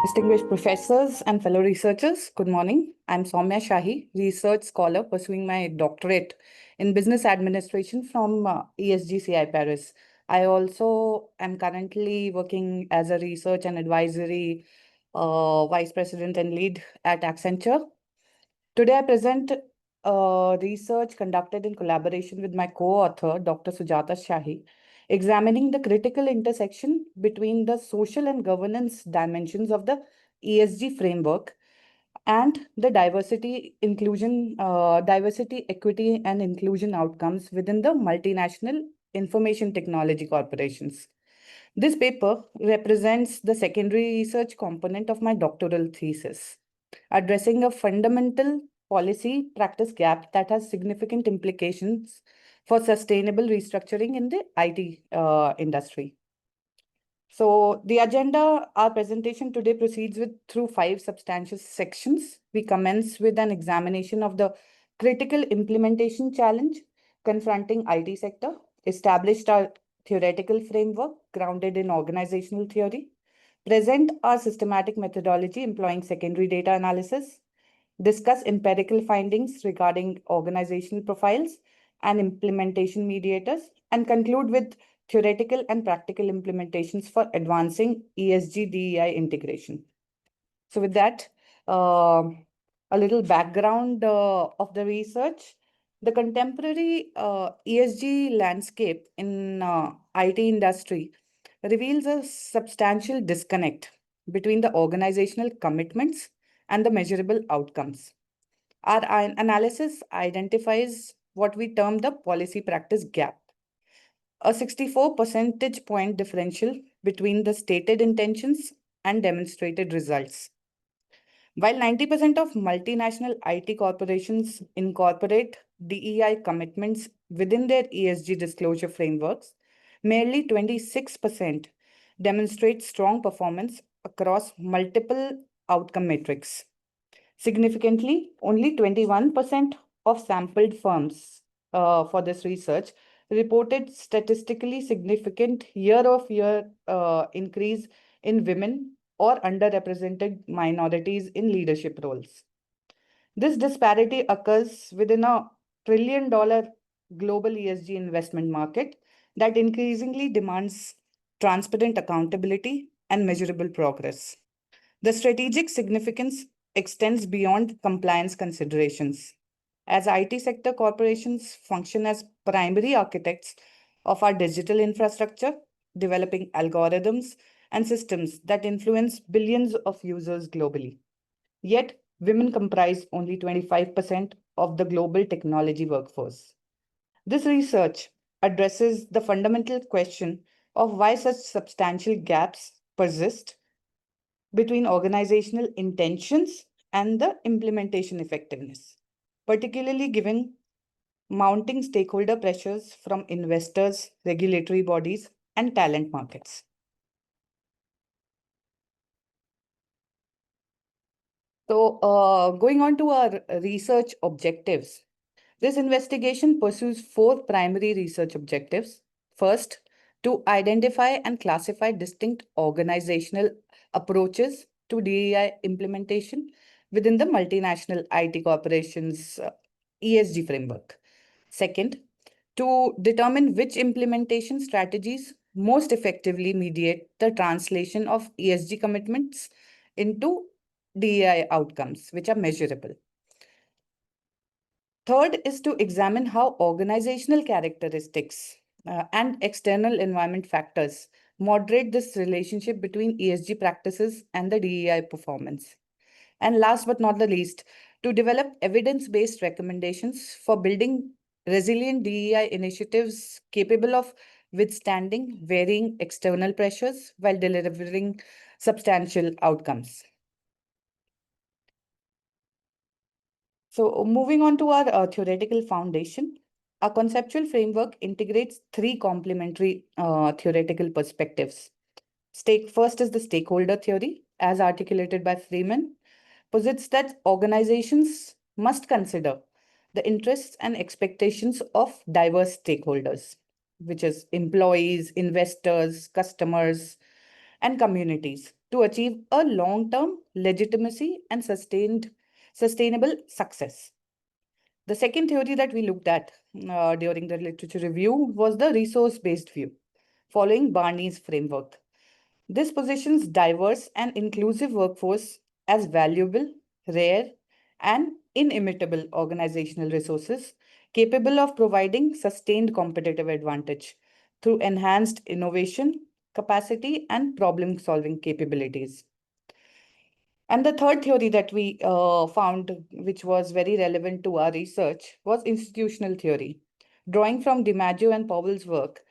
Distinguished professors and fellow researchers, good morning. I'm Somya Shahi, research scholar pursuing my doctorate in business administration from ESGCI-Paris. I also am currently working as a research and advisory vice president and lead at Accenture. Today, I present research conducted in collaboration with my co-author, Dr. Sujata Shahi, examining the critical intersection between the social and governance dimensions of the ESG framework and the diversity, equity, and inclusion outcomes within the multinational information technology corporations. This paper represents the secondary research component of my doctoral thesis, addressing a fundamental policy practice gap that has significant implications for sustainable restructuring in the IT industry. So the agenda, our presentation today proceeds through 5 substantial sections. We commence with an examination of the critical implementation challenge confronting IT sector, established our theoretical framework grounded in organizational theory, present our systematic methodology employing secondary data analysis, discuss empirical findings regarding organizational profiles and implementation mediators, and conclude with theoretical and practical implementations for advancing ESG DEI integration. So with that, a little background of the research. The contemporary ESG landscape in IT industry reveals a substantial disconnect between the organizational commitments and the measurable outcomes. Our analysis identifies what we term the policy practice gap, a 64 percentage point differential between the stated intentions and demonstrated results. While 90% of multinational IT corporations incorporate DEI commitments within their ESG disclosure frameworks, merely 26% demonstrate strong performance across multiple outcome metrics. Significantly, only 21% of sampled firms for this research reported statistically significant year-of-year increase in women or underrepresented minorities in leadership roles. This disparity occurs within a trillion-dollar global ESG investment market that increasingly demands transparent accountability and measurable progress. The strategic significance extends beyond compliance considerations, as IT sector corporations function as primary architects of our digital infrastructure, developing algorithms and systems that influence billions of users globally. Yet, women comprise only 25% of the global technology workforce. This research addresses the fundamental question of why such substantial gaps persist between organizational intentions and the implementation effectiveness, particularly given mounting stakeholder pressures from investors, regulatory bodies, and talent markets. So, going on to our research objectives. This investigation pursues 4 primary research objectives. First, to identify and classify distinct organizational approaches to DEI implementation within the multinational IT corporations ESG framework. Second, to determine which implementation strategies most effectively mediate the translation of ESG commitments into DEI outcomes, which are measurable. Third is to examine how organizational characteristics and external environment factors moderate this relationship between ESG practices and the DEI performance. And last but not the least, to develop evidence-based recommendations for building resilient DEI initiatives capable of withstanding varying external pressures while delivering substantial outcomes. So moving on to our theoretical foundation, our conceptual framework integrates 3 complementary theoretical perspectives. First is the stakeholder theory, as articulated by Freeman, posits that organizations must consider the interests and expectations of diverse stakeholders, which is employees, investors, customers, and communities, to achieve a long-term legitimacy and sustainable success. The second theory that we looked at during the literature review was the resource-based view, following Barney's framework. This positions diverse and inclusive workforce as valuable, rare, and inimitable organizational resources capable of providing sustained competitive advantage through enhanced innovation, capacity, and problem-solving capabilities. And the third theory that we found, which was very relevant to our research, was institutional theory. Drawing from DiMaggio and Powell's work,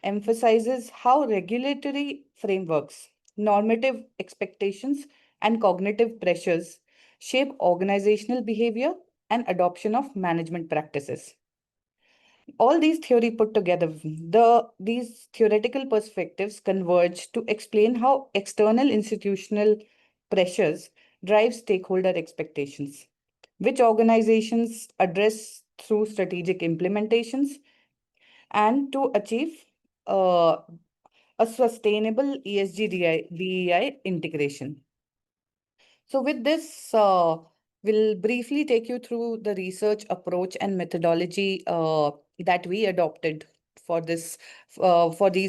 emphasizes how regulatory frameworks, normative expectations, and cognitive pressures shape organizational behavior and adoption of management practices. All these theory put together, these theoretical perspectives converge to explain how external institutional pressures drive stakeholder expectations, which organizations address through strategic implementations and to achieve uh, a sustainable ESG DEI integration. So with this, we'll briefly take you through the research approach and methodology that we adopted for these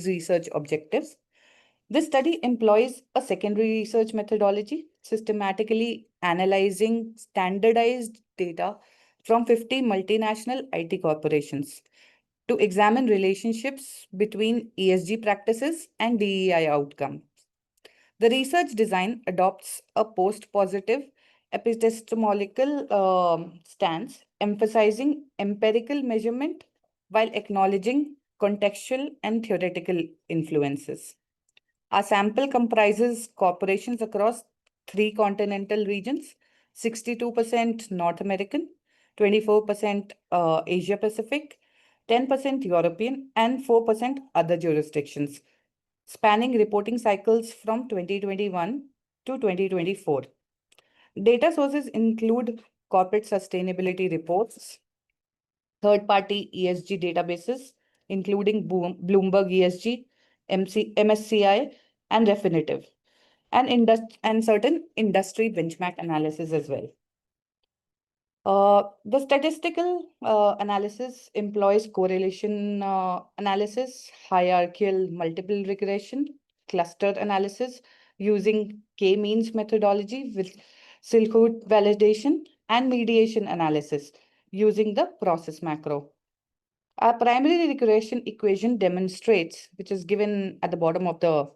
research objectives. This study employs a secondary research methodology, systematically analyzing standardized data from 50 multinational IT corporations to examine relationships between ESG practices and DEI outcomes. The research design adopts a post-positive epistemological stance, emphasizing empirical measurement while acknowledging contextual and theoretical influences. Our sample comprises corporations across 3 continental regions, 62% North American, 24% Asia Pacific, 10% European, and 4% other jurisdictions, spanning reporting cycles from 2021 to 2024. Data sources include corporate sustainability reports, third-party ESG databases, including Bloomberg ESG, MSCI, and Refinitiv, and certain industry benchmark analysis as well. The statistical analysis employs correlation analysis, hierarchical multiple regression, cluster analysis using K-means methodology with Silhouette validation, and mediation analysis using the process macro. Our primary regression equation demonstrates, which is given at the bottom of the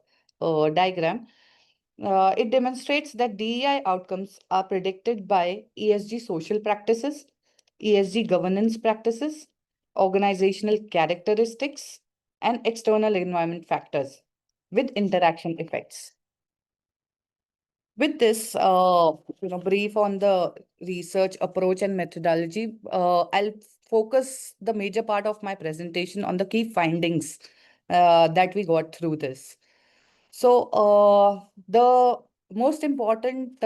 diagram, it demonstrates that DEI outcomes are predicted by ESG social practices, ESG governance practices, organizational characteristics, and external environment factors with interaction effects. With this, brief on the research approach and methodology, I'll focus the major part of my presentation on the key findings that we got through this. So the most important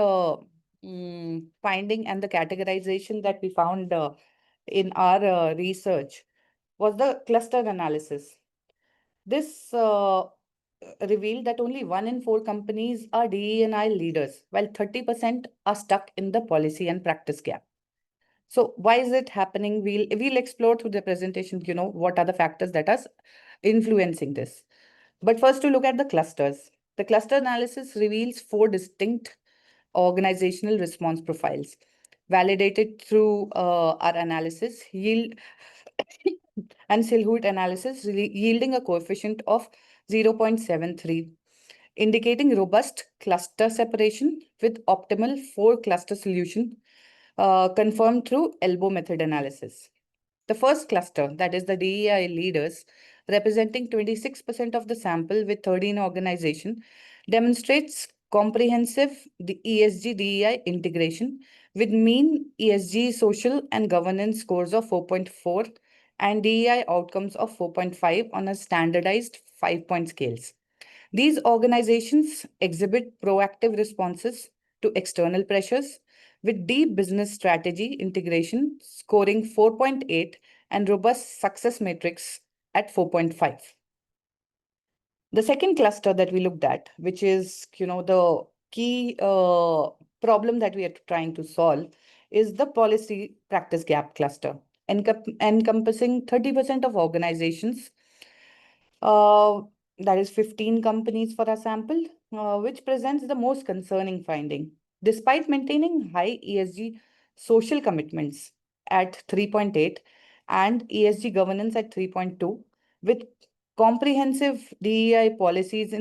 finding and the categorization that we found in our research was the cluster analysis. This revealed that only 1 in 4 companies are DE&I leaders, while 30% are stuck in the policy and practice gap. So why is it happening? We'll explore through the presentation, what are the factors that are influencing this. But first, to look at the clusters. The cluster analysis reveals 4 distinct organizational response profiles, validated through our analysis, yield and Silhouette analysis, yielding a coefficient of 0.73, indicating robust cluster separation with optimal 4-cluster solution confirmed through elbow method analysis. The first cluster, that is the DEI leaders, representing 26% of the sample with 13 organizations, demonstrates comprehensive ESG DEI integration with mean ESG social and governance scores of 4.4 and DEI outcomes of 4.5 on a standardized 5-point scales. These organizations exhibit proactive responses to external pressures with deep business strategy integration scoring 4.8 and robust success metrics at 4.5. The second cluster that we looked at, which is, the key problem that we are trying to solve, is the policy practice gap cluster, encompassing 30% of organizations, uh, that is 15 companies for our sample, which presents the most concerning finding. Despite maintaining high ESG social commitments at 3.8 and ESG governance at 3.2, with comprehensive DEI policies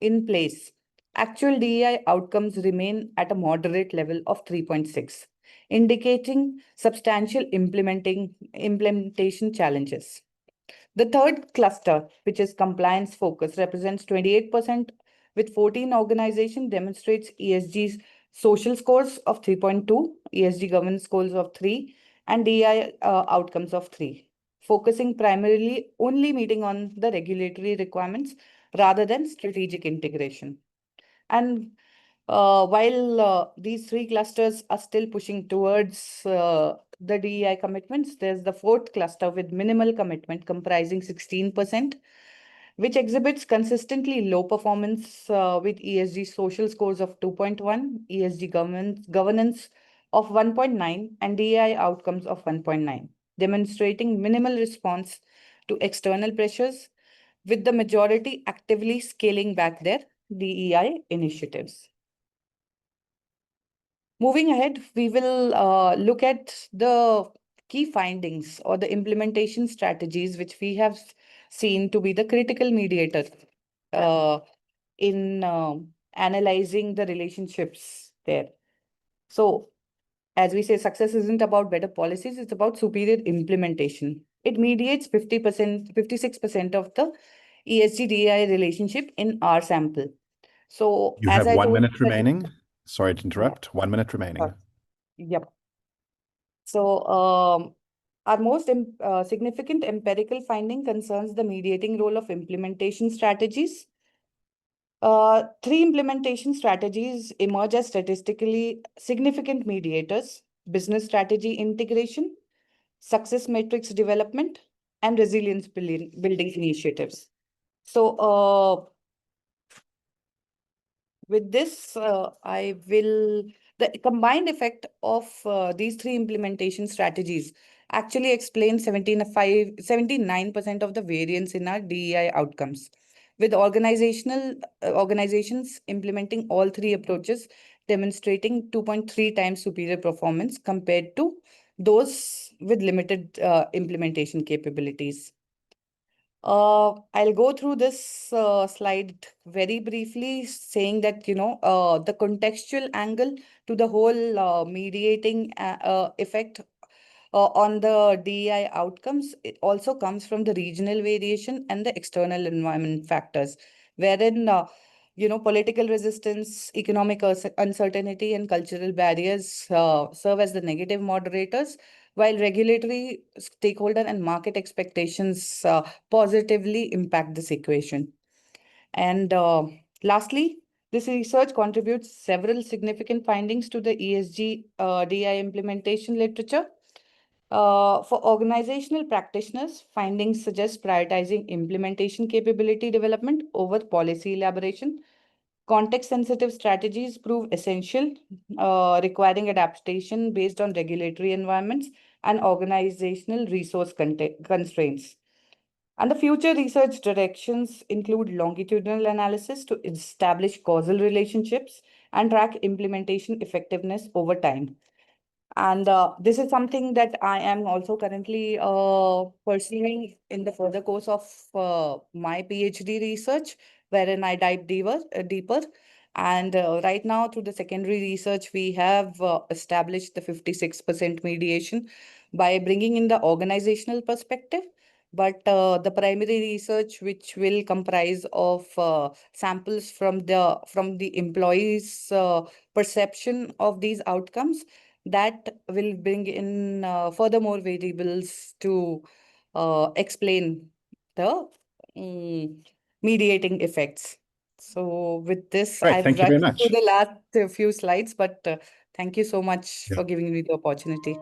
in place, actual DEI outcomes remain at a moderate level of 3.6, indicating substantial implementation challenges. The third cluster, which is compliance focus, represents 28%, with 14 organizations, demonstrates ESG's social scores of 3.2, ESG governance scores of 3, and DI outcomes of 3, focusing primarily only meeting on the regulatory requirements rather than strategic integration. And while these three clusters are still pushing towards the DEI commitments, there's the fourth cluster with minimal commitment comprising 16%, which exhibits consistently low performance with ESG social scores of 2.1, ESG governance of 1.9, and DEI outcomes of 1.9, demonstrating minimal response to external pressures, with the majority actively scaling back their DEI initiatives. Moving ahead, we will look at the key findings or the implementation strategies which we have seen to be the critical mediator uh, in analyzing the relationships there. So, as we say, success isn't about better policies, it's about superior implementation. It mediates 50%, 56% of the ESG-DEI relationship in our sample. So, You as have I 1 told minute you, remaining. Sorry to interrupt. 1 minute remaining. Yep. So, our most significant empirical finding concerns the mediating role of implementation strategies. Three implementation strategies emerge as statistically significant mediators: business strategy integration, success matrix development, and resilience building initiatives. So, with this, the combined effect of these three implementation strategies actually explains 79% of the variance in our DEI outcomes, with organizations implementing all three approaches demonstrating 2.3 times superior performance compared to those with limited implementation capabilities. I'll go through this slide very briefly, saying that, the contextual angle to the whole mediating effect on the DEI outcomes, it also comes from the regional variation and the external environment factors, wherein, political resistance, economic uncertainty, and cultural barriers serve as the negative moderators, while regulatory, stakeholder, and market expectations positively impact this equation. And lastly, this research contributes several significant findings to the ESG DI implementation literature. For organizational practitioners, findings suggest prioritizing implementation capability development over policy elaboration. Context-sensitive strategies prove essential, requiring adaptation based on regulatory environments and organizational resource constraints. And the future research directions include longitudinal analysis to establish causal relationships and track implementation effectiveness over time. And this is something that I am also currently pursuing in the further course of my PhD research, wherein I dive deeper. And right now, through the secondary research, we have established the 56% mediation by bringing in the organizational perspective. But the primary research, which will comprise of samples from the employees' perception of these outcomes, that will bring in furthermore variables to explain the mediating effects. So with this, Right. I've Thank you very rushed through much. the last few slides, but thank you so much Yeah. for giving me the opportunity.